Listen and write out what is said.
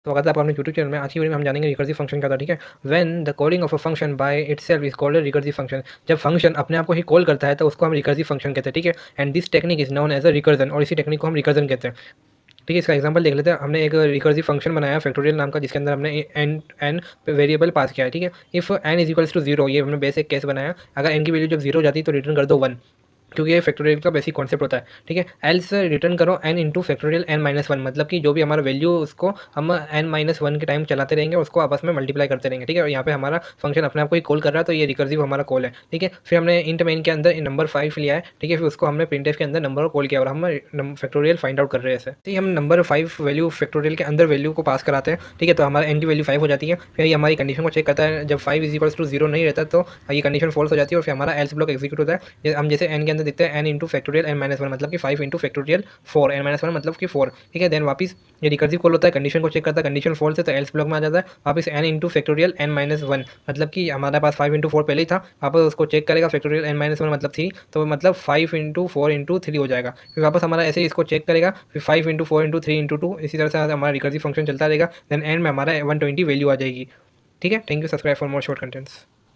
स्वागत है आपका अपने यूट्यूब चैनल में। आज की वीडियो में हम जानेंगे रिकर्सिव फंक्शन क्या था। ठीक है, when the calling of a function by itself is called a recursive function. जब फंक्शन अपने आप को ही कॉल करता है तो उसको हम रिकर्सिव फंक्शन कहते हैं। ठीक है, and this technique is known as a recursion, और इसी टेक्निक को हम रिकर्जन कहते हैं। ठीक है, इसका एग्जांपल देख लेते हैं। हमने एक रिकर्सिव फंक्शन बनाया फैक्टोरियल नाम का, जिसके अंदर हमने एन वेरिएबल पास किया है। ठीक है, if n is equals to zero, ये हमने बेसिक केस बनाया। अगर एन की वैल्यू जब जीरो जाती है तो रिटर्न कर दो 1, क्योंकि ये फैक्टोरियल का बेसिक कॉन्सेप्ट होता है। ठीक है, एल्स रिटर्न करो n into factorial n minus one, मतलब कि जो भी हमारा वैल्यू उसको हम एन माइनस वन के टाइम चलाते रहेंगे, उसको आपस में मल्टीप्लाई करते रहेंगे। ठीक है, और यहाँ पे हमारा फंक्शन अपने आप को ही कॉल कर रहा है, तो ये रिकर्सिव हमारा कॉल है। ठीक है, फिर हमने इंट मेन के अंदर नंबर 5 लिया है। ठीक है, फिर उसको हमने प्रिंटफ के अंदर नंबर कॉल किया और हम फैक्टोरियल फाइंड आउट कर रहे हैं। ऐसे तो हम नंबर 5 वैल्यू फैक्टोरियल के अंदर वैल्यू को पास कराते हैं। ठीक है, तो हमारा एन की वैल्यू 5 हो जाती है। फिर ये हमारी कंडीशन को चेक करता है। जब 5 इज इक्वल्स टू जीरो नहीं रहता तो ये कंडीशन फॉल्स हो जाती है, और फिर हमारा एल्स ब्लॉक एग्जीक्यूट होता है। हम जैसे एन के अंदर देखते हैं n into factorial n minus one, मतलब कि 5 into factorial 4, n minus one मतलब कि 4। ठीक है, देन वापस ये रिकर्सिव कॉल होता है, कंडीशन को चेक करता है, कंडीशन फॉल्स है तो एल्स ब्लॉक में आ जाता है। वापस n into factorial n minus one, मतलब कि हमारे पास 5 इंटू 4 पहले ही था। वापस उसको चेक करेगा, फैक्टोरियल एन माइनस वन मतलब 3, तो मतलब 5 इंटू 4 इंटू 3 हो जाएगा। फिर वापस हमारा ऐसे ही इसको चेक करेगा, फिर 5 इंटू 4 इंटू 3 इंटू 2, इसी तरह से हमारा रिकर्सिव फंक्शन चलता रहेगा। देन एंड में हमारा 120 वैल्यू आ जाएगी। ठीक है, thank you, subscribe for more short contents.